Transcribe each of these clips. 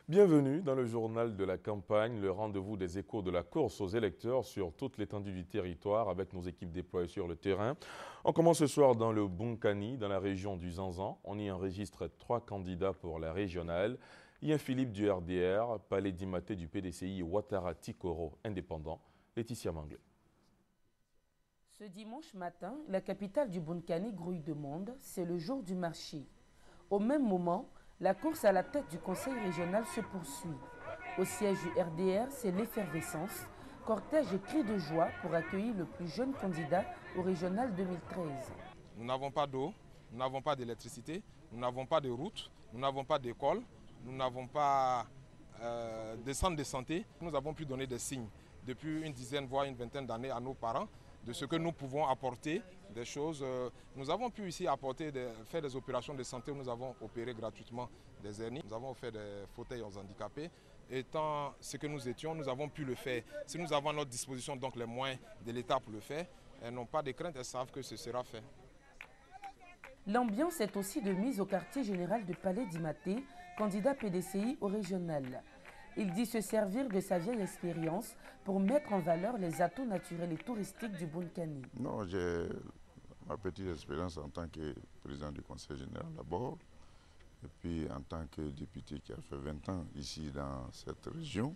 Bienvenue dans le journal de la campagne, le rendez-vous des échos de la course aux électeurs sur toute l'étendue du territoire avec nos équipes déployées sur le terrain. On commence ce soir dans le Bunkani, dans la région du Zanzan. On y enregistre 3 candidats pour la régionale. Ian Philippe du RDR, Palais Dimaté du PDCI et Ouattara Tikoro, indépendant. Laetitia Manglé. Ce dimanche matin, la capitale du Bunkani grouille de monde. C'est le jour du marché. Au même moment, la course à la tête du conseil régional se poursuit. Au siège du RDR, c'est l'effervescence, cortège et cris de joie pour accueillir le plus jeune candidat au régional 2013. Nous n'avons pas d'eau, nous n'avons pas d'électricité, nous n'avons pas de route, nous n'avons pas d'école, nous n'avons pas de centre de santé. Nous avons pu donner des signes depuis une dizaine, voire une vingtaine d'années à nos parents de ce que nous pouvons apporter, des choses. Nous avons pu ici faire des opérations de santé où nous avons opéré gratuitement des hernies. Nous avons fait des fauteuils aux handicapés. Étant ce que nous étions, nous avons pu le faire. Si nous avons à notre disposition donc les moyens de l'État pour le faire, elles n'ont pas de crainte, elles savent que ce sera fait. L'ambiance est aussi de mise au quartier général de Palais Dimaté, candidat PDCI au régional. Il dit se servir de sa vieille expérience pour mettre en valeur les atouts naturels et touristiques du Bunkani. Non, j'ai ma petite expérience en tant que président du conseil général d'abord, et puis en tant que député qui a fait 20 ans ici dans cette région.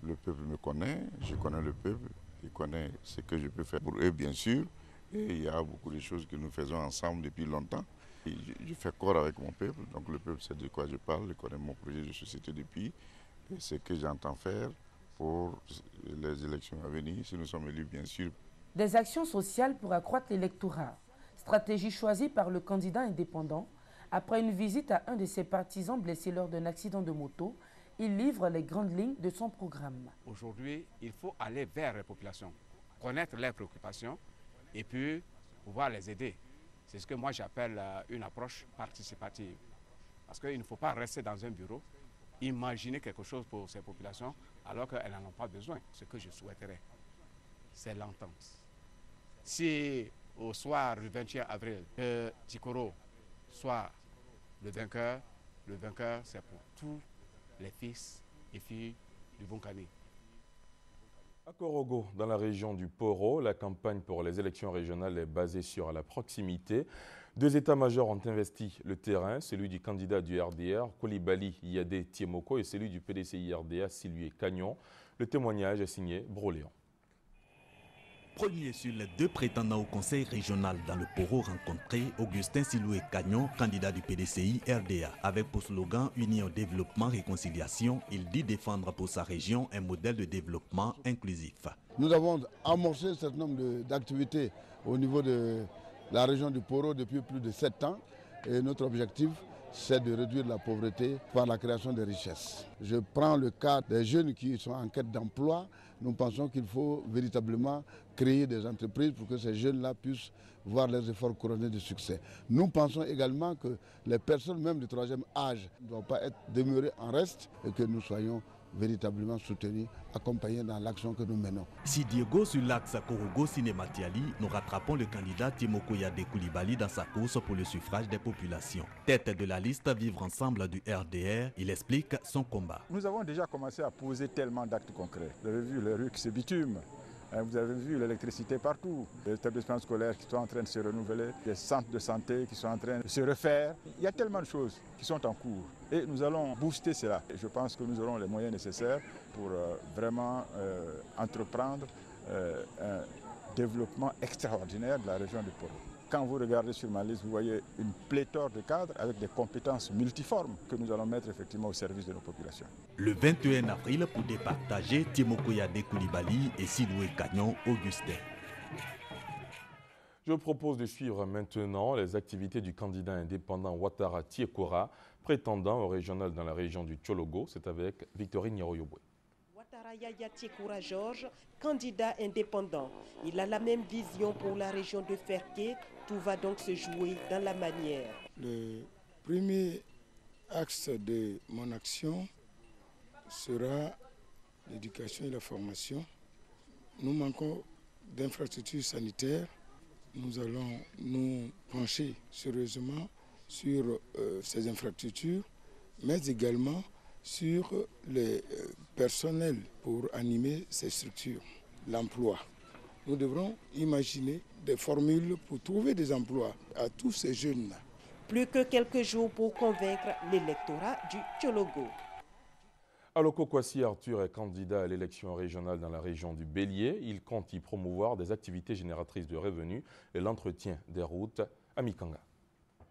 Le peuple me connaît, je connais le peuple, il connaît ce que je peux faire pour eux bien sûr, et il y a beaucoup de choses que nous faisons ensemble depuis longtemps. Et je fais corps avec mon peuple, donc le peuple sait de quoi je parle, il connaît mon projet de société depuis. Et ce que j'entends faire pour les élections à venir, si nous sommes élus bien sûr. Des actions sociales pour accroître l'électorat. Stratégie choisie par le candidat indépendant. Après une visite à un de ses partisans blessés lors d'un accident de moto, il livre les grandes lignes de son programme. Aujourd'hui, il faut aller vers les populations, connaître leurs préoccupations et puis pouvoir les aider. C'est ce que moi j'appelle une approche participative. Parce qu'il ne faut pas rester dans un bureau, imaginer quelque chose pour ces populations alors qu'elles n'en ont pas besoin. Ce que je souhaiterais, c'est l'entente. Si au soir du 21 avril, Tikoro soit le vainqueur c'est pour tous les fils et filles du Bunkani. À Korogo, dans la région du Poro, la campagne pour les élections régionales est basée sur la proximité. 2 états-majors ont investi le terrain, celui du candidat du RDR, Koulibaly Yadé Tiemoko, et celui du PDCI RDA, Silué Cagnon. Le témoignage est signé Broléon. Premier sur les 2 prétendants au conseil régional dans le Poro rencontré, Augustin Siloué Cagnon, candidat du PDCI RDA. Avec pour slogan Union, développement, réconciliation, il dit défendre pour sa région un modèle de développement inclusif. Nous avons amorcé un certain nombre d'activités au niveau de la région du Poro depuis plus de 7 ans. Et notre objectif, c'est de réduire la pauvreté par la création de richesses. Je prends le cas des jeunes qui sont en quête d'emploi. Nous pensons qu'il faut véritablement créer des entreprises pour que ces jeunes-là puissent voir leurs efforts couronnés de succès. Nous pensons également que les personnes même du 3e âge ne doivent pas être demeurées en reste et que nous soyons véritablement soutenus, accompagnés dans l'action que nous menons. Si Diego sur l'axe Korogo-Sinématiali, nous rattrapons le candidat Tiemoko Yadé Koulibaly dans sa course pour le suffrage des populations. Tête de la liste Vivre Ensemble du RDR, il explique son combat. Nous avons déjà commencé à poser tellement d'actes concrets. Vous avez vu les rues qui se bitument. Vous avez vu l'électricité partout, les établissements scolaires qui sont en train de se renouveler, les centres de santé qui sont en train de se refaire. Il y a tellement de choses qui sont en cours et nous allons booster cela. Et je pense que nous aurons les moyens nécessaires pour vraiment entreprendre un développement extraordinaire de la région du Poro. Quand vous regardez sur ma liste, vous voyez une pléthore de cadres avec des compétences multiformes que nous allons mettre effectivement au service de nos populations. Le 21 avril, pour départager Tiemoko Yadé Koulibaly et Siloué Cagnon Augustin. Je vous propose de suivre maintenant les activités du candidat indépendant Ouattara Tikoro, prétendant au régional dans la région du Tchologo. C'est avec Victorine Nyoroyobwe. Ouattara Yaya Tikoro Georges, candidat indépendant. Il a la même vision pour la région de Ferké. Tout va donc se jouer dans la manière. Le premier axe de mon action sera l'éducation et la formation. Nous manquons d'infrastructures sanitaires. Nous allons nous pencher sérieusement sur ces infrastructures, mais également sur les personnels pour animer ces structures, l'emploi. Nous devrons imaginer des formules pour trouver des emplois à tous ces jeunes-là. Plus que quelques jours pour convaincre l'électorat du Tchologo. Aloko Kwasi Arthur est candidat à l'élection régionale dans la région du Bélier. Il compte y promouvoir des activités génératrices de revenus et l'entretien des routes à Mikanga.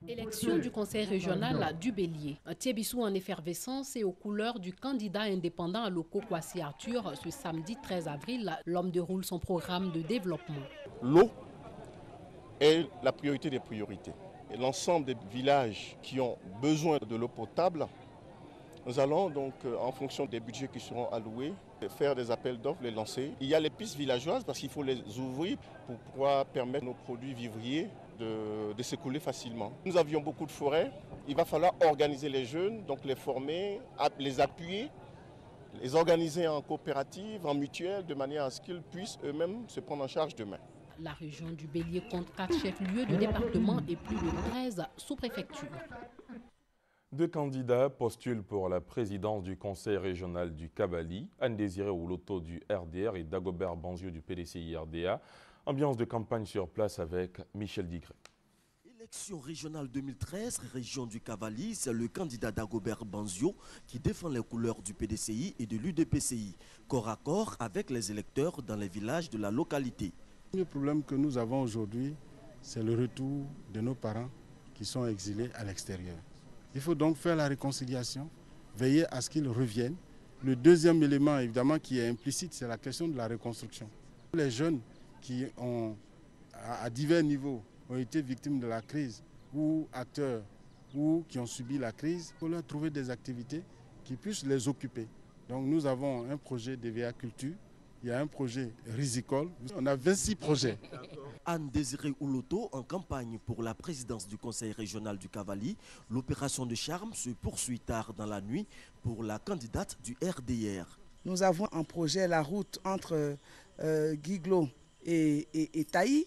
Élection du conseil régional du Bélier. Thiébissou en effervescence et aux couleurs du candidat indépendant Aloko Kwasi Arthur ce samedi 13 avril. L'homme déroule son programme de développement. L'eau est la priorité des priorités. Et l'ensemble des villages qui ont besoin de l'eau potable, nous allons donc, en fonction des budgets qui seront alloués, faire des appels d'offres, les lancer. Il y a les pistes villageoises parce qu'il faut les ouvrir pour pouvoir permettre nos produits vivriers de s'écouler facilement. Nous avions beaucoup de forêts. Il va falloir organiser les jeunes, donc les former, les appuyer, les organiser en coopérative, en mutuelle, de manière à ce qu'ils puissent eux-mêmes se prendre en charge demain. La région du Bélier compte 4 chefs-lieux de département et plus de 13 sous-préfectures. 2 candidats postulent pour la présidence du conseil régional du Kabali, Anne-Désirée Ouloto du RDR et Dagobert Banzio du PDCI RDA. Ambiance de campagne sur place avec Michel Digré. Élection régionale 2013, région du Cavali, c'est le candidat Dagobert Banzio qui défend les couleurs du PDCI et de l'UDPCI, corps à corps avec les électeurs dans les villages de la localité. Le problème que nous avons aujourd'hui, c'est le retour de nos parents qui sont exilés à l'extérieur. Il faut donc faire la réconciliation, veiller à ce qu'ils reviennent. Le deuxième élément, évidemment, qui est implicite, c'est la question de la reconstruction. Les jeunes qui ont, à divers niveaux, ont été victimes de la crise ou acteurs ou qui ont subi la crise, il faut leur trouver des activités qui puissent les occuper. Donc nous avons un projet de DVA Culture, il y a un projet risicole, on a 26 projets. Anne-Désirée Ouloto en campagne pour la présidence du conseil régional du Cavali. L'opération de charme se poursuit tard dans la nuit pour la candidate du RDR. Nous avons en projet la route entre Guiglo et Taï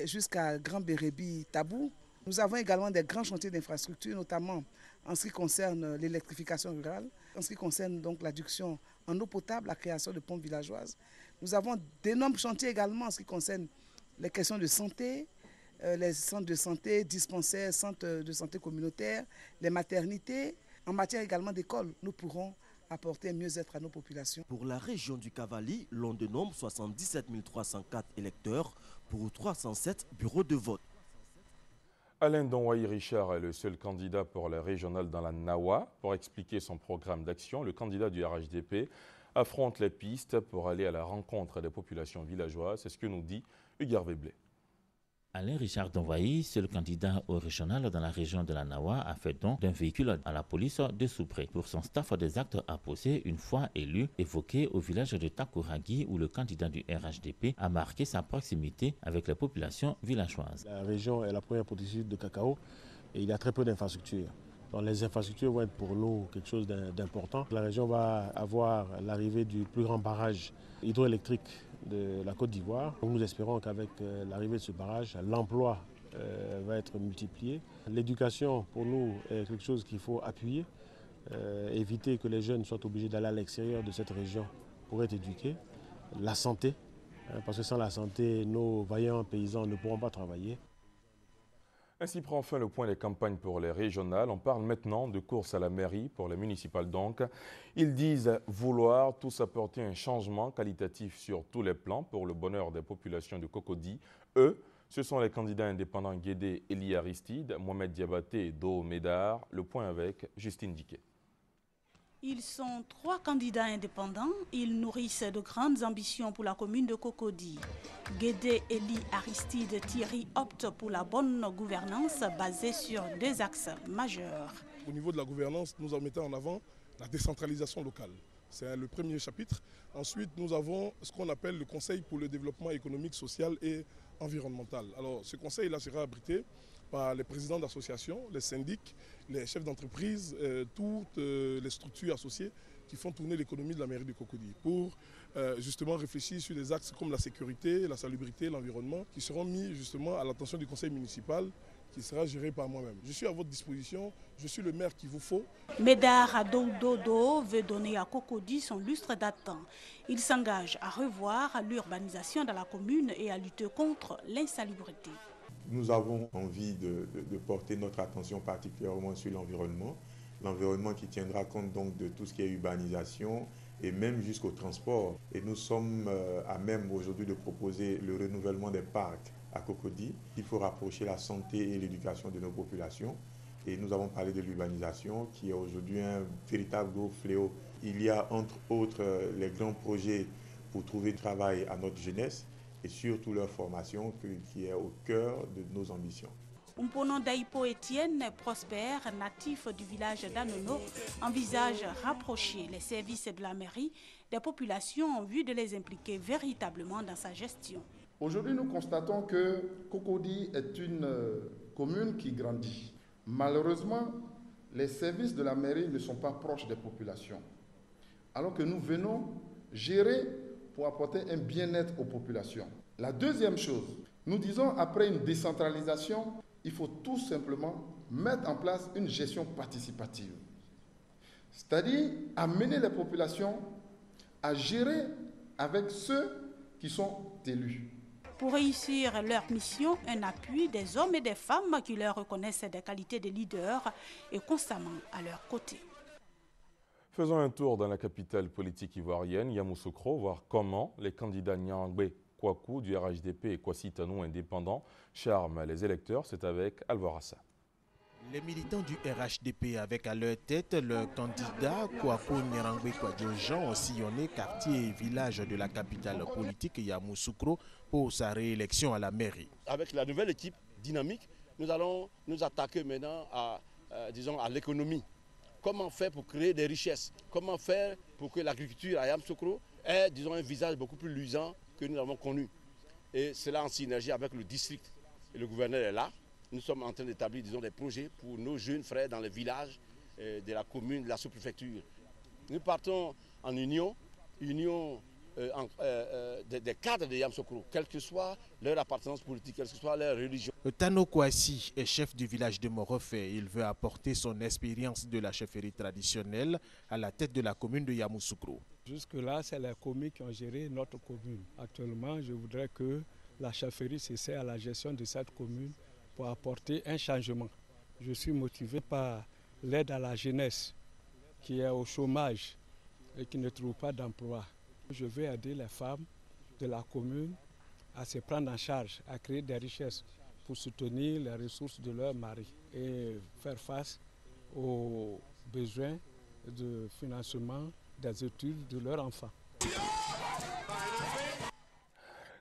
jusqu'à Grand Bérébi Tabou. Nous avons également des grands chantiers d'infrastructures, notamment en ce qui concerne l'électrification rurale, en ce qui concerne donc l'adduction en eau potable, la création de pompes villageoises. Nous avons d'énormes chantiers également en ce qui concerne les questions de santé, les centres de santé, dispensaires, centres de santé communautaires, les maternités. En matière également d'école, nous pourrons apporter un mieux-être à nos populations. Pour la région du Cavali, l'on dénombre 77 304 électeurs pour 307 bureaux de vote. Alain Donwaï Richard est le seul candidat pour la régionale dans la Nawa. Pour expliquer son programme d'action, le candidat du RHDP affronte les pistes pour aller à la rencontre des populations villageoises. C'est ce que nous dit Hugues Blé. Alain Richard Donwaï, seul candidat au régional dans la région de la Nawa, a fait don d'un véhicule à la police de Soupré pour son staff des actes à poser une fois élu, évoqué au village de Takouragui où le candidat du RHDP a marqué sa proximité avec les populations villageoises. La région est la première productrice de cacao et il y a très peu d'infrastructures. Donc les infrastructures vont être pour nous quelque chose d'important. La région va avoir l'arrivée du plus grand barrage hydroélectrique de la Côte d'Ivoire. Nous espérons qu'avec l'arrivée de ce barrage, l'emploi va être multiplié. L'éducation, pour nous, est quelque chose qu'il faut appuyer, éviter que les jeunes soient obligés d'aller à l'extérieur de cette région pour être éduqués. La santé, parce que sans la santé, nos vaillants paysans ne pourront pas travailler. Ainsi prend fin le point des campagnes pour les régionales. On parle maintenant de course à la mairie pour les municipales donc. Ils disent vouloir tous apporter un changement qualitatif sur tous les plans pour le bonheur des populations de Cocody. Eux, ce sont les candidats indépendants Guédé Eli Aristide, Mohamed Diabaté et Do Médard. Le point avec Justine Diquet. Ils sont 3 candidats indépendants. Ils nourrissent de grandes ambitions pour la commune de Cocody. Guédé Eli Aristide Thierry opte pour la bonne gouvernance basée sur 2 axes majeurs. Au niveau de la gouvernance, nous en mettons en avant la décentralisation locale. C'est le premier chapitre. Ensuite, nous avons ce qu'on appelle le Conseil pour le développement économique, social et environnemental. Alors, ce conseil-là sera abrité par les présidents d'associations, les syndics, les chefs d'entreprise, toutes les structures associées qui font tourner l'économie de la mairie de Cocody pour justement réfléchir sur des axes comme la sécurité, la salubrité, l'environnement qui seront mis justement à l'attention du conseil municipal qui sera géré par moi-même. Je suis à votre disposition, je suis le maire qu'il vous faut. Médard Adoudodo veut donner à Cocody son lustre datant. Il s'engage à revoir l'urbanisation dans la commune et à lutter contre l'insalubrité. Nous avons envie de porter notre attention particulièrement sur l'environnement. L'environnement qui tiendra compte donc de tout ce qui est urbanisation et même jusqu'au transport. Et nous sommes à même aujourd'hui de proposer le renouvellement des parcs à Cocody. Il faut rapprocher la santé et l'éducation de nos populations. Et nous avons parlé de l'urbanisation qui est aujourd'hui un véritable gros fléau. Il y a entre autres les grands projets pour trouver du travail à notre jeunesse et surtout leur formation qui est au cœur de nos ambitions. Umpono Daipo Etienne, prospère, natif du village d'Anono, envisage rapprocher les services de la mairie des populations en vue de les impliquer véritablement dans sa gestion. Aujourd'hui, nous constatons que Cocody est une commune qui grandit. Malheureusement, les services de la mairie ne sont pas proches des populations. Alors que nous venons gérer pour apporter un bien-être aux populations. La deuxième chose, nous disons après une décentralisation, il faut tout simplement mettre en place une gestion participative. C'est-à-dire amener les populations à gérer avec ceux qui sont élus. Pour réussir leur mission, un appui des hommes et des femmes qui leur reconnaissent des qualités de leader est constamment à leur côté. Faisons un tour dans la capitale politique ivoirienne, Yamoussoukro, voir comment les candidats Nyangbe Kouakou du RHDP et Kwasi Tanou indépendant charment les électeurs. C'est avec Alvarassa. Les militants du RHDP avec à leur tête le candidat Kouakou Nyangbe Kouadiojan ont sillonné quartier et village de la capitale politique Yamoussoukro pour sa réélection à la mairie. Avec la nouvelle équipe dynamique, nous allons nous attaquer maintenant à l'économie. Comment faire pour créer des richesses? Comment faire pour que l'agriculture à Yamoussoukro ait, un visage beaucoup plus luisant que nous avons connu? Et cela en synergie avec le district. Et le gouverneur est là. Nous sommes en train d'établir, des projets pour nos jeunes frères dans les villages de la commune, de la sous-préfecture. Nous partons en union des cadres de Yamoussoukro, quelle que soit leur appartenance politique, quelle que soit leur religion. Tano Kwasi est chef du village de Morofé. Il veut apporter son expérience de la chefferie traditionnelle à la tête de la commune de Yamoussoukro. Jusque-là, c'est les communes qui ont géré notre commune. Actuellement, je voudrais que la chefferie s'essaie à la gestion de cette commune pour apporter un changement. Je suis motivé par l'aide à la jeunesse qui est au chômage et qui ne trouve pas d'emploi. Je vais aider les femmes de la commune à se prendre en charge, à créer des richesses pour soutenir les ressources de leur mari et faire face aux besoins de financement des études de leurs enfants.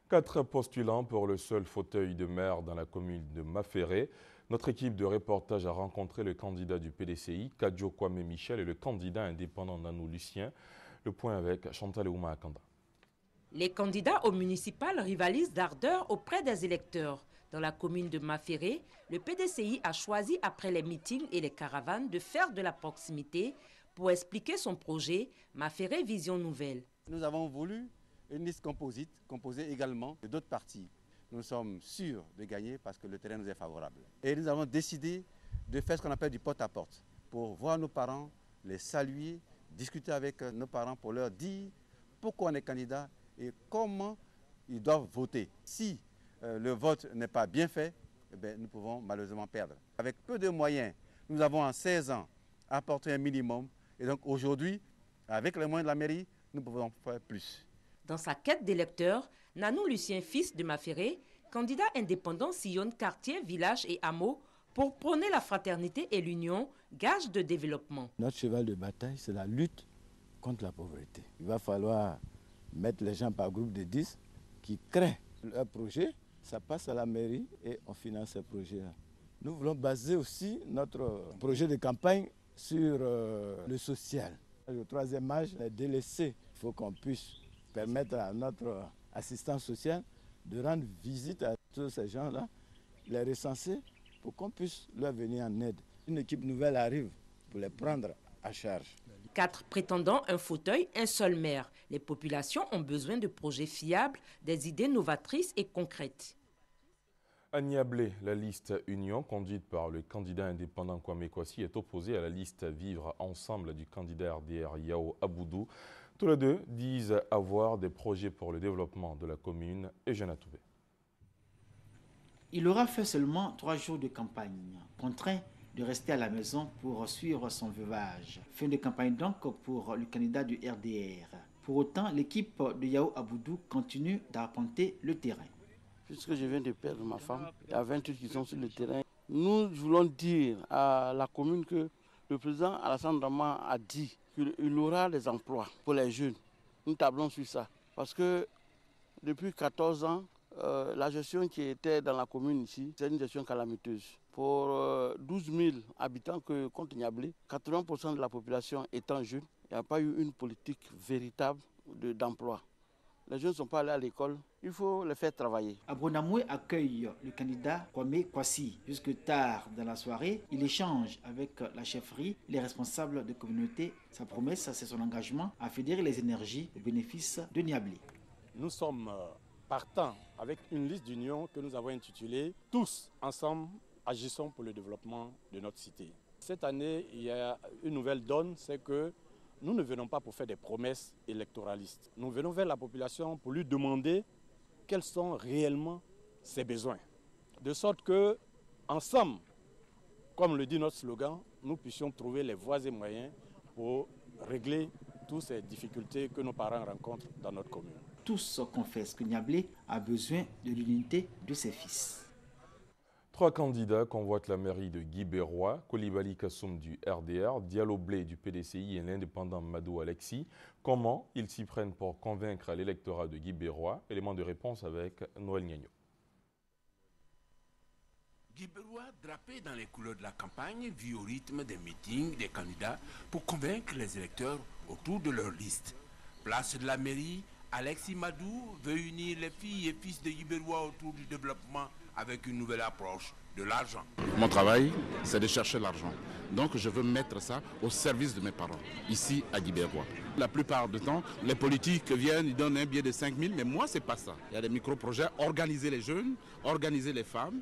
4 postulants pour le seul fauteuil de maire dans la commune de Maféré. Notre équipe de reportage a rencontré le candidat du PDCI, Kadjo Kwame Michel, et le candidat indépendant Nanou Lucien. Le point avec Chantal Ouma Akanda. Les candidats au municipal rivalisent d'ardeur auprès des électeurs. Dans la commune de Maféré, le PDCI a choisi, après les meetings et les caravanes, de faire de la proximité pour expliquer son projet Maféré Vision Nouvelle. Nous avons voulu une liste composite, composée également de d'autres partis. Nous sommes sûrs de gagner parce que le terrain nous est favorable. Et nous avons décidé de faire ce qu'on appelle du porte-à-porte pour voir nos parents, les saluer, discuter avec nos parents pour leur dire pourquoi on est candidat et comment ils doivent voter. Si le vote n'est pas bien fait, nous pouvons malheureusement perdre. Avec peu de moyens, nous avons en 16 ans apporté un minimum. Et donc aujourd'hui, avec les moyens de la mairie, nous pouvons faire plus. Dans sa quête d'électeurs, Nanou Lucien, fils de Maféré, candidat indépendant, sillonne quartier, village et hameaux pour prôner la fraternité et l'union, gage de développement. Notre cheval de bataille, c'est la lutte contre la pauvreté. Il va falloir mettre les gens par groupe de 10 qui créent leur projet. Ça passe à la mairie et on finance ces projets-là. Nous voulons baser aussi notre projet de campagne sur le social. Le troisième âge, les délaissés. Il faut qu'on puisse permettre à notre assistance sociale de rendre visite à tous ces gens-là, les recenser pour qu'on puisse leur venir en aide. Une équipe nouvelle arrive pour les prendre à charge. 4 prétendants, un fauteuil, un seul maire. Les populations ont besoin de projets fiables, des idées novatrices et concrètes. À Niablé, la liste Union, conduite par le candidat indépendant Kwame Kwasi, est opposée à la liste Vivre Ensemble du candidat RDR Yao Aboudou. Tous les deux disent avoir des projets pour le développement de la commune et Jeanne Toubé. Il aura fait seulement 3 jours de campagne, contraint de rester à la maison pour suivre son veuvage. Fin de campagne donc pour le candidat du RDR. Pour autant, l'équipe de Yao Aboudou continue d'arpenter le terrain. Puisque je viens de perdre ma femme, il y a 28 qui sont sur le terrain. Nous voulons dire à la commune que le président Alassane Dramane a dit qu'il aura des emplois pour les jeunes. Nous tablons sur ça. Parce que depuis 14 ans, la gestion qui était dans la commune ici, c'est une gestion calamiteuse. Pour 12 000 habitants que compte Niablé, 80% de la population étant jeune, il n'y a pas eu une politique véritable d'emploi. Les jeunes ne sont pas allés à l'école, il faut les faire travailler. Abonamoué accueille le candidat Kwame Kwasi. Jusque tard dans la soirée, il échange avec la chefferie, les responsables de communauté. Sa promesse, c'est son engagement à fédérer les énergies au bénéfice de Niablé. Nous sommes partants avec une liste d'union que nous avons intitulée « Tous ensemble agissons pour le développement de notre cité ». Cette année, il y a une nouvelle donne, c'est que nous ne venons pas pour faire des promesses électoralistes. Nous venons vers la population pour lui demander quels sont réellement ses besoins. De sorte que, ensemble, comme le dit notre slogan, nous puissions trouver les voies et moyens pour régler toutes ces difficultés que nos parents rencontrent dans notre commune. Tous confessent que Niablé a besoin de l'unité de ses fils. 3 candidats convoitent la mairie de Guibérois, Coulibaly Kassoum du RDR, Diallo Blé du PDCI et l'indépendant Madou Alexis. Comment ils s'y prennent pour convaincre l'électorat de Guibérois? Élément de réponse avec Noël Niagno. Guibérois, drapés dans les couleurs de la campagne, vit au rythme des meetings des candidats pour convaincre les électeurs autour de leur liste. Place de la mairie, Alexis Madou veut unir les filles et fils de Guibérois autour du développement avec une nouvelle approche de l'argent. Mon travail, c'est de chercher l'argent. Donc je veux mettre ça au service de mes parents, ici à Guibérois. La plupart du temps, les politiques viennent, ils donnent un billet de 5 000, mais moi, c'est pas ça. Il y a des micro-projets, organiser les jeunes, organiser les femmes,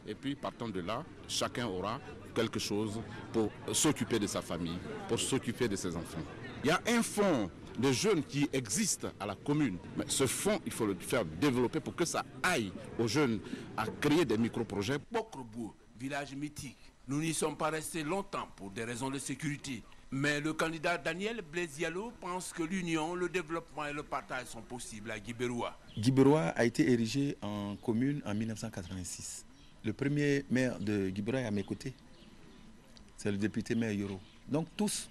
et puis partant de là, chacun aura quelque chose pour s'occuper de sa famille, pour s'occuper de ses enfants. Il y a un fonds de jeunes qui existent à la commune. Mais ce fonds, il faut le faire développer pour que ça aille aux jeunes à créer des micro-projets. Bokrobo, village mythique. Nous n'y sommes pas restés longtemps pour des raisons de sécurité. Mais le candidat Daniel Blé-Diallo pense que l'union, le développement et le partage sont possibles à Guibérois. Guibérois a été érigé en commune en 1986. Le premier maire de Guibérois est à mes côtés. C'est le député maire Yoro. Donc tous,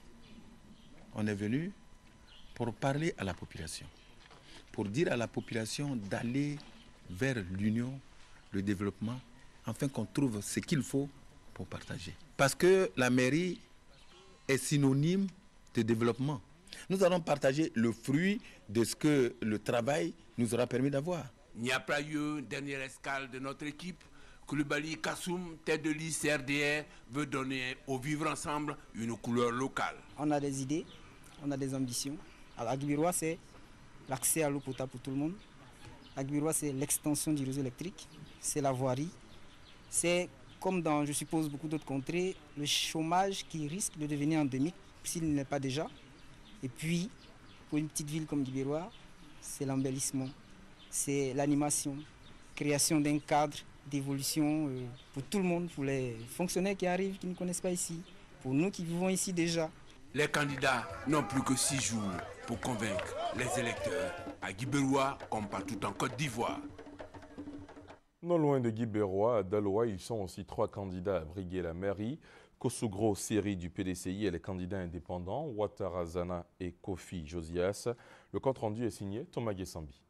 on est venus pour parler à la population, pour dire à la population d'aller vers l'union, le développement, afin qu'on trouve ce qu'il faut pour partager. Parce que la mairie est synonyme de développement. Nous allons partager le fruit de ce que le travail nous aura permis d'avoir. Il n'y a pas eu dernière escale de notre équipe. Coulibaly Kassoum, tête de liste RDR, veut donner au vivre ensemble une couleur locale. On a des idées, on a des ambitions. À Guibérois, c'est l'accès à l'eau potable pour tout le monde. À Guibérois, c'est l'extension du réseau électrique, c'est la voirie. C'est, comme dans, je suppose, beaucoup d'autres contrées, le chômage qui risque de devenir endémique s'il ne l'est pas déjà. Et puis, pour une petite ville comme Guibérois, c'est l'embellissement, c'est l'animation, création d'un cadre d'évolution pour tout le monde, pour les fonctionnaires qui arrivent, qui ne connaissent pas ici, pour nous qui vivons ici déjà. Les candidats n'ont plus que 6 jours pour convaincre les électeurs à Guibérois comme partout en Côte d'Ivoire. Non loin de Guibérois, à Daloa, ils sont aussi 3 candidats à briguer la mairie. Kosugro Seri du PDCI et les candidats indépendants, Ouattara Zana et Kofi Josias. Le compte-rendu est signé Thomas Guessambi.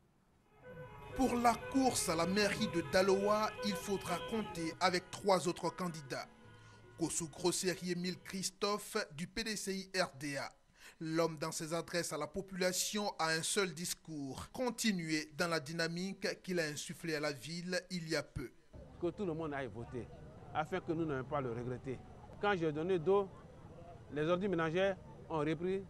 Pour la course à la mairie de Daloa, il faudra compter avec 3 autres candidats. Kosugro Seri Émile Christophe du PDCI RDA. L'homme dans ses adresses à la population a un seul discours, continuer dans la dynamique qu'il a insufflée à la ville il y a peu. Que tout le monde aille voter, afin que nous n'ayons pas à le regretter. Quand j'ai donné d'eau, les ordures ménagères ont repris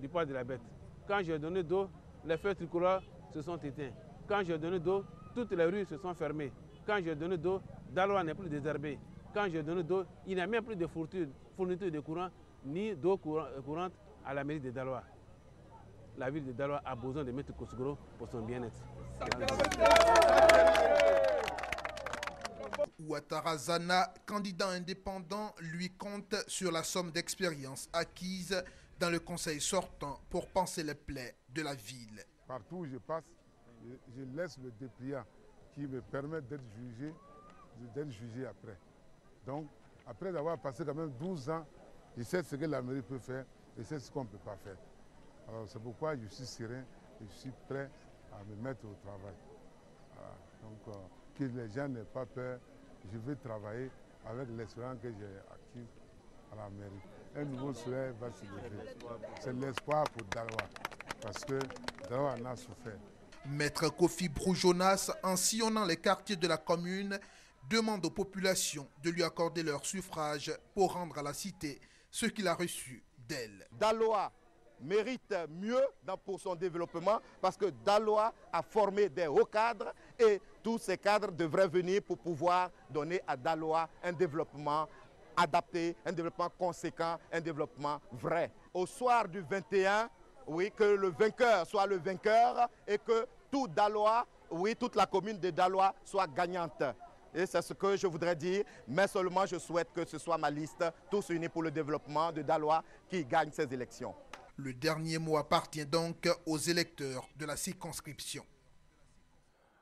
du poids de la bête. Quand j'ai donné d'eau, les feux tricolores se sont éteints. Quand j'ai donné d'eau, toutes les rues se sont fermées. Quand j'ai donné d'eau, Daloa n'est plus désherbé. Quand j'ai donné d'eau, il n'y a même plus de fourniture de courant ni d'eau courante à la mairie de Daloa. La ville de Daloa a besoin de mettre Kosugro pour son bien-être. Ouattara Zana, candidat indépendant, lui compte sur la somme d'expérience acquise dans le conseil sortant pour penser les plaies de la ville. Partout où je passe, je laisse le dépliant qui me permet d'être jugé après. Donc, après avoir passé quand même 12 ans, je sais ce que la mairie peut faire et c'est ce qu'on ne peut pas faire. Alors c'est pourquoi je suis serein et je suis prêt à me mettre au travail. Voilà. Donc, que les gens n'aient pas peur, je vais travailler avec l'espérance que j'ai acquise à la mairie. Un nouveau soleil va se lever. C'est l'espoir pour Daloa, parce que Daloa en a souffert. Maître Kofi Broujonas, en sillonnant les quartiers de la commune, demande aux populations de lui accorder leur suffrage pour rendre à la cité ce qu'il a reçu d'elle. Daloa mérite mieux pour son développement parce que Daloa a formé des hauts cadres et tous ces cadres devraient venir pour pouvoir donner à Daloa un développement adapté, un développement conséquent, un développement vrai. Au soir du 21, oui, que le vainqueur soit le vainqueur et que tout Daloa, oui, toute la commune de Daloa soit gagnante. Et c'est ce que je voudrais dire, mais seulement je souhaite que ce soit ma liste, tous unis pour le développement de Daloa, qui gagne ces élections. Le dernier mot appartient donc aux électeurs de la circonscription.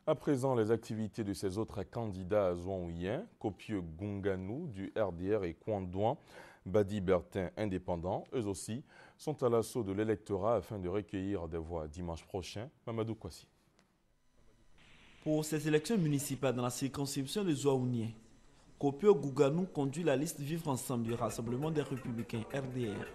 À présent, les activités de ces autres candidats à Zouan-Ouyen, Kopieux Gunganou du RDR et Kwandouan, Badi Bertin indépendant, eux aussi, sont à l'assaut de l'électorat afin de recueillir des voix dimanche prochain. Mamadou Kwasi. Pour ces élections municipales dans la circonscription de Zouan-Ouyen, Kopieux Gunganou conduit la liste Vivre Ensemble du Rassemblement des Républicains RDR.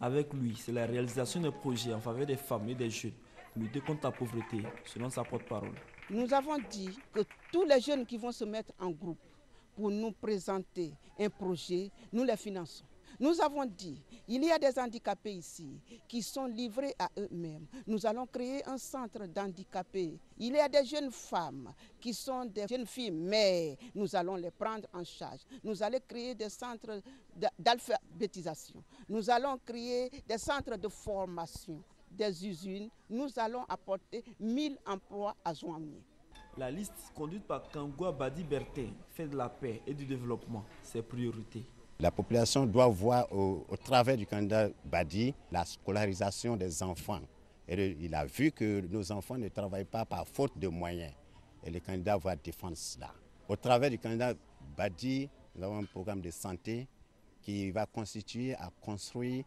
Avec lui, c'est la réalisation de projets en faveur des femmes et des jeunes pour lutter contre la pauvreté, selon sa porte-parole. Nous avons dit que tous les jeunes qui vont se mettre en groupe pour nous présenter un projet, nous les finançons. Nous avons dit, il y a des handicapés ici qui sont livrés à eux-mêmes. Nous allons créer un centre d'handicapés. Il y a des jeunes femmes qui sont des jeunes filles, mais nous allons les prendre en charge. Nous allons créer des centres d'alphabétisation. Nous allons créer des centres de formation, des usines. Nous allons apporter 1000 emplois à Zouan-Ouyen. La liste conduite par Kangwa Badi Bertin fait de la paix et du développement ses priorités. La population doit voir au travers du candidat Badi la scolarisation des enfants. Et il a vu que nos enfants ne travaillent pas par faute de moyens. Et le candidat va défendre cela. Au travers du candidat Badi, nous avons un programme de santé qui va constituer à construire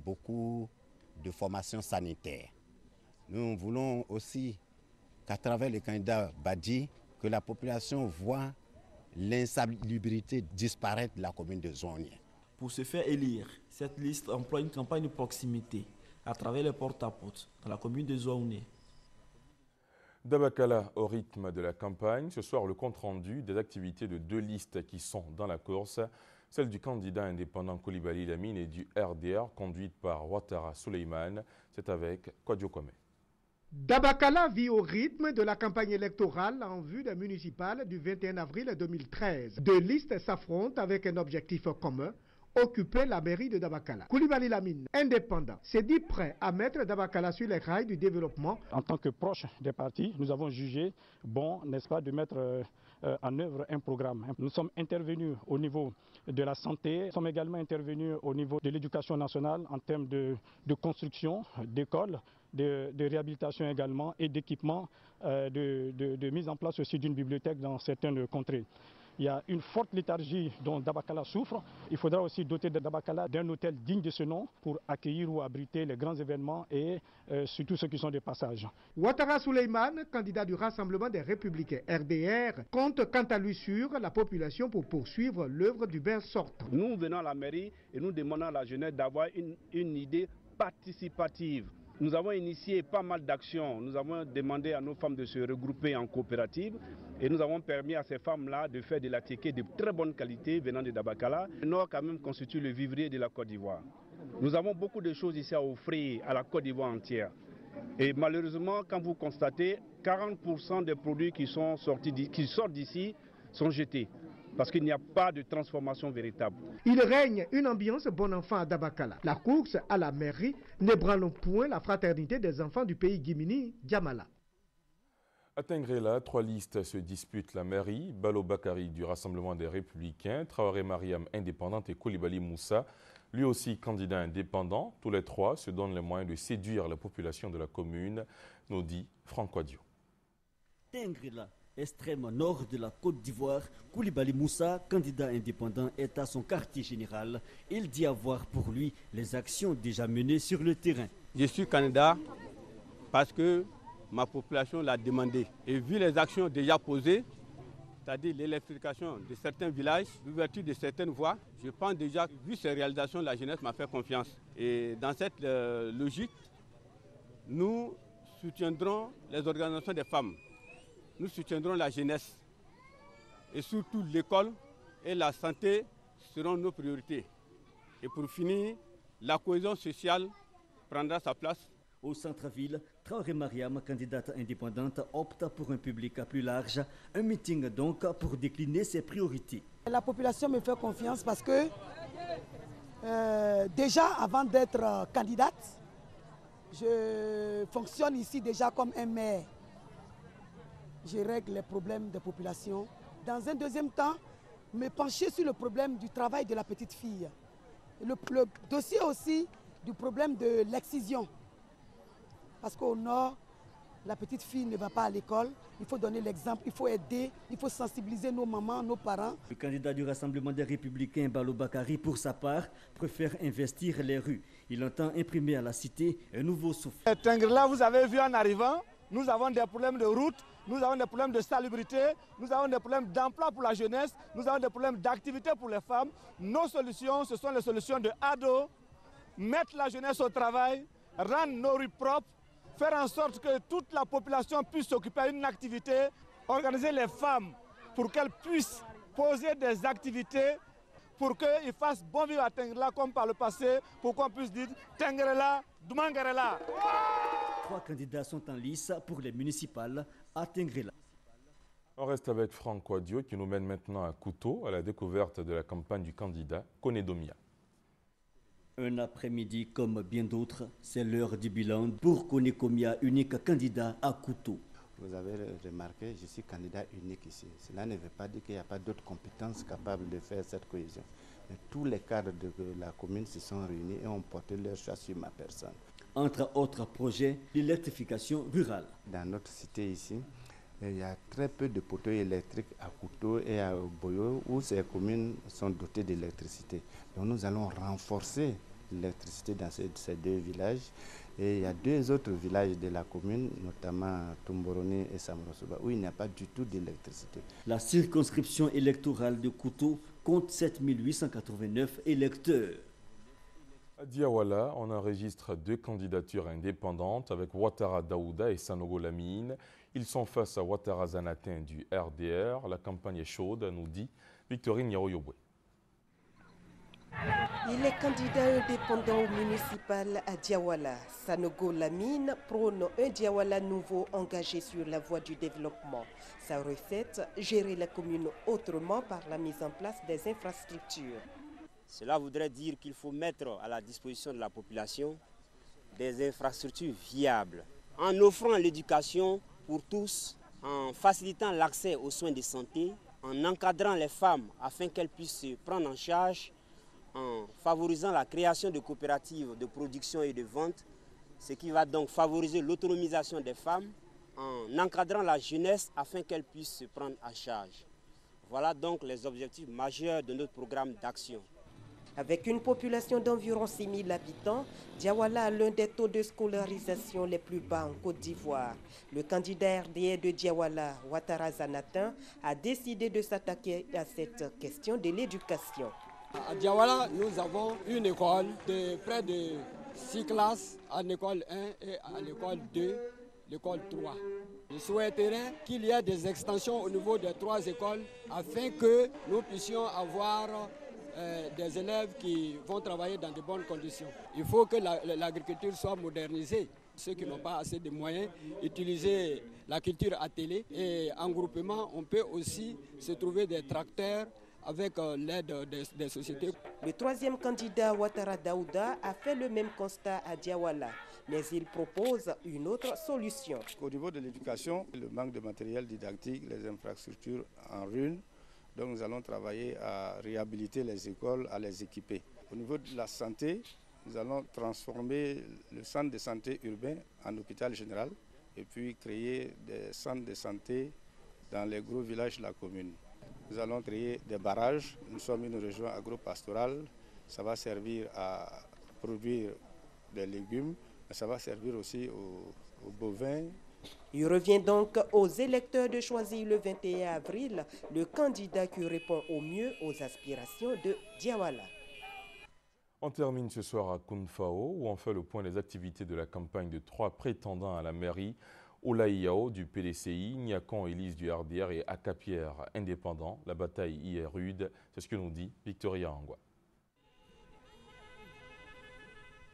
beaucoup de formations sanitaires. Nous voulons aussi qu'à travers le candidat Badi, que la population voit l'insalubrité disparaître de la commune de Zouan-Ouyen. Pour se faire élire, cette liste emploie une campagne de proximité à travers les porte-à-porte dans la commune de Zouan-Ouyen. Dabakala au rythme de la campagne. Ce soir, le compte-rendu des activités de deux listes qui sont dans la course, celle du candidat indépendant Coulibaly Lamine et du RDR, conduite par Ouattara Souleymane. C'est avec Kwadjo Kwame. Dabakala vit au rythme de la campagne électorale en vue des municipales du 21 avril 2013. Deux listes s'affrontent avec un objectif commun, occuper la mairie de Dabakala. Coulibaly Lamine, indépendant, s'est dit prêt à mettre Dabakala sur les rails du développement. En tant que proche des partis, nous avons jugé bon, n'est-ce pas, de mettre en œuvre un programme. Nous sommes intervenus au niveau de la santé, nous sommes également intervenus au niveau de l'éducation nationale en termes de construction d'écoles, de réhabilitation également et d'équipement, de mise en place aussi d'une bibliothèque dans certaines contrées. Il y a une forte léthargie dont Dabakala souffre. Il faudra aussi doter de Dabakala d'un hôtel digne de ce nom pour accueillir ou abriter les grands événements et surtout ceux qui sont de passage. Ouattara Souleymane, candidat du Rassemblement des Républicains RDR, compte quant à lui sur la population pour poursuivre l'œuvre du maire sortant. Nous venons à la mairie et nous demandons à la jeunesse d'avoir une idée participative. Nous avons initié pas mal d'actions. Nous avons demandé à nos femmes de se regrouper en coopérative et nous avons permis à ces femmes-là de faire de la ticket de très bonne qualité venant de Dabakala. Le Nord quand même constitue le vivrier de la Côte d'Ivoire. Nous avons beaucoup de choses ici à offrir à la Côte d'Ivoire entière. Et malheureusement, quand vous constatez, 40% des produits qui sortent d'ici sont jetés. Parce qu'il n'y a pas de transformation véritable. Il règne une ambiance bon enfant à Dabakala. La course à la mairie n'ébranle point la fraternité des enfants du pays Guimini, Djamala. À Tengrela, 3 listes se disputent la mairie. Balo Bakari du Rassemblement des Républicains, Traoré Mariam indépendante et Koulibaly Moussa, lui aussi candidat indépendant. Tous les 3 se donnent les moyens de séduire la population de la commune, nous dit Franck Wadio. Tengrela, extrême nord de la Côte d'Ivoire, Koulibaly Moussa, candidat indépendant, est à son quartier général. Il dit avoir pour lui les actions déjà menées sur le terrain. Je suis candidat parce que ma population l'a demandé. Et vu les actions déjà posées, c'est-à-dire l'électrification de certains villages, l'ouverture de certaines voies, je pense déjà, vu ces réalisations, la jeunesse m'a fait confiance. Et dans cette logique, nous soutiendrons les organisations des femmes. Nous soutiendrons la jeunesse. Et surtout l'école et la santé seront nos priorités. Et pour finir, la cohésion sociale prendra sa place. Au centre-ville, Traoré Mariam, candidate indépendante, opte pour un public plus large. Un meeting donc pour décliner ses priorités. La population me fait confiance parce que déjà avant d'être candidate, je fonctionne ici déjà comme un maire. Je règle les problèmes des populations. Dans un deuxième temps, me pencher sur le problème du travail de la petite fille. Le dossier aussi du problème de l'excision. Parce qu'au nord, la petite fille ne va pas à l'école. Il faut donner l'exemple, il faut aider, il faut sensibiliser nos mamans, nos parents. Le candidat du Rassemblement des Républicains, Balo Bakari, pour sa part, préfère investir les rues. Il entend imprimer à la cité un nouveau souffle. Tengrela, vous avez vu en arrivant, nous avons des problèmes de route, nous avons des problèmes de salubrité, nous avons des problèmes d'emploi pour la jeunesse, nous avons des problèmes d'activité pour les femmes. Nos solutions, ce sont les solutions de ADO, mettre la jeunesse au travail, rendre nos rues propres, faire en sorte que toute la population puisse s'occuper d'une activité, organiser les femmes pour qu'elles puissent poser des activités, pour qu'ils fassent bon vivre à Tengrela comme par le passé, pour qu'on puisse dire Tengrela, Doumangarela. 3 candidats sont en lice pour les municipales à Tengrela. On reste avec Franck Wadio qui nous mène maintenant à Kouto à la découverte de la campagne du candidat Konedomia. Un après-midi comme bien d'autres, c'est l'heure du bilan pour Konekomia, unique candidat à Kouto. Vous avez remarqué, je suis candidat unique ici. Cela ne veut pas dire qu'il n'y a pas d'autres compétences capables de faire cette cohésion. Mais tous les cadres de la commune se sont réunis et ont porté leur choix sur ma personne. Entre autres projets, l'électrification rurale. Dans notre cité ici, il y a très peu de poteaux électriques à Kouto et à Boyo où ces communes sont dotées d'électricité. Donc nous allons renforcer l'électricité dans ces 2 villages. Et il y a 2 autres villages de la commune, notamment Tomboroni et Samrosoba, où il n'y a pas du tout d'électricité. La circonscription électorale de Kouto compte 7889 électeurs. À Diawala, on enregistre 2 candidatures indépendantes avec Ouattara Daouda et Sanogo Lamine. Ils sont face à Ouattara Zanatin du RDR. La campagne est chaude, nous dit Victorine Yaoyobwe. Il est candidat indépendant au municipal à Diawala. Sanogo Lamine prône un Diawala nouveau engagé sur la voie du développement. Sa recette, gérer la commune autrement par la mise en place des infrastructures. Cela voudrait dire qu'il faut mettre à la disposition de la population des infrastructures viables, en offrant l'éducation pour tous, en facilitant l'accès aux soins de santé, en encadrant les femmes afin qu'elles puissent se prendre en charge, en favorisant la création de coopératives de production et de vente, ce qui va donc favoriser l'autonomisation des femmes, en encadrant la jeunesse afin qu'elle puisse se prendre en charge. Voilà donc les objectifs majeurs de notre programme d'action. Avec une population d'environ 6 000 habitants, Diawala a l'un des taux de scolarisation les plus bas en Côte d'Ivoire. Le candidat RDR de Diawala, Ouattara Zanatin, a décidé de s'attaquer à cette question de l'éducation. À Diawala, nous avons une école de près de 6 classes à l'école 1 et à l'école 2, l'école 3. Je souhaiterais qu'il y ait des extensions au niveau des 3 écoles afin que nous puissions avoir des élèves qui vont travailler dans de bonnes conditions. Il faut que l'agriculture soit modernisée. Ceux qui n'ont pas assez de moyens, utiliser la culture à télé. Et en groupement, on peut aussi se trouver des tracteurs avec l'aide des sociétés. Le troisième candidat, Ouattara Daouda, a fait le même constat à Diawala, mais il propose une autre solution. Au niveau de l'éducation, le manque de matériel didactique, les infrastructures en ruine, donc nous allons travailler à réhabiliter les écoles, à les équiper. Au niveau de la santé, nous allons transformer le centre de santé urbain en hôpital général et puis créer des centres de santé dans les gros villages de la commune. Nous allons créer des barrages. Nous sommes une région agro-pastorale. Ça va servir à produire des légumes, mais ça va servir aussi aux bovins. Il revient donc aux électeurs de choisir le 21 avril le candidat qui répond au mieux aux aspirations de Diawala. On termine ce soir à Kounfao où on fait le point des activités de la campagne de 3 prétendants à la mairie. Olaïao du PDCI, Niakon Élise du RDR et Akapier indépendant. La bataille y est rude, c'est ce que nous dit Victoria Angwa.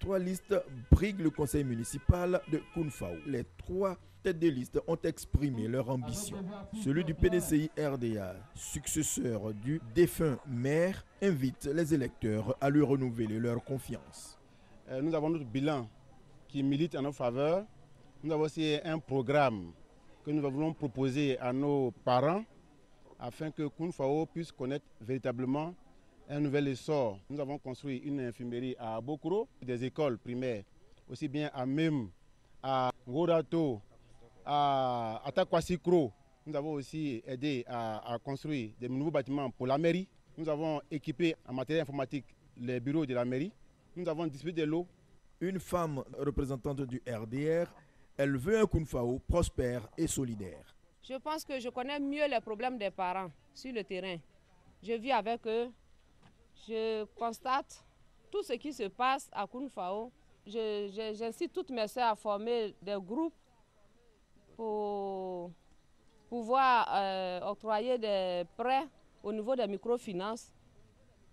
3 listes briguent le conseil municipal de Kounfao. Les 3 têtes de liste ont exprimé leur ambition. Celui du PDCI RDA, successeur du défunt maire, invite les électeurs à lui renouveler leur confiance. Nous avons notre bilan qui milite en notre faveur. Nous avons aussi un programme que nous voulons proposer à nos parents afin que Kounfao puisse connaître véritablement un nouvel essor. Nous avons construit une infirmerie à Bokoro, des écoles primaires, aussi bien à Mem, à Ngorato, à Takwassikro. Nous avons aussi aidé à construire des nouveaux bâtiments pour la mairie. Nous avons équipé en matériel informatique les bureaux de la mairie. Nous avons distribué de l'eau. Une femme représentante du RDR, elle veut un Kounfao prospère et solidaire. Je pense que je connais mieux les problèmes des parents sur le terrain. Je vis avec eux, je constate tout ce qui se passe à Kounfao. J'incite toutes mes soeurs à former des groupes pour pouvoir octroyer des prêts au niveau des microfinances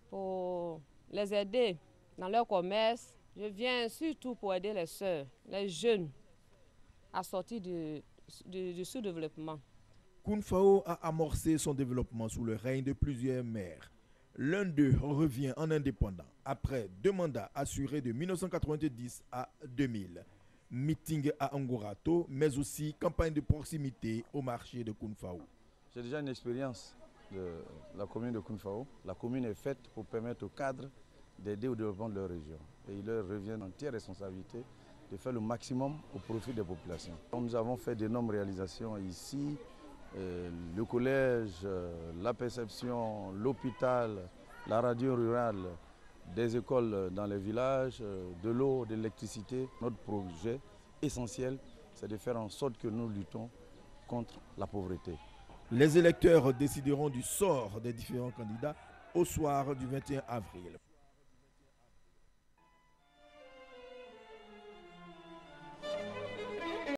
pour les aider dans leur commerce. Je viens surtout pour aider les soeurs, les jeunes, à sortir du sous-développement. Kounfao a amorcé son développement sous le règne de plusieurs maires. L'un d'eux revient en indépendant après 2 mandats assurés de 1990 à 2000. Meeting à Ngorato, mais aussi campagne de proximité au marché de Kounfao. J'ai déjà une expérience de la commune de Kounfao. La commune est faite pour permettre aux cadres d'aider au développement de leur région. Et il leur revient en entière responsabilité de faire le maximum au profit des populations. Nous avons fait d'énormes réalisations ici, le collège, la perception, l'hôpital, la radio rurale, des écoles dans les villages, de l'eau, de l'électricité. Notre projet essentiel, c'est de faire en sorte que nous luttons contre la pauvreté. Les électeurs décideront du sort des différents candidats au soir du 21 avril.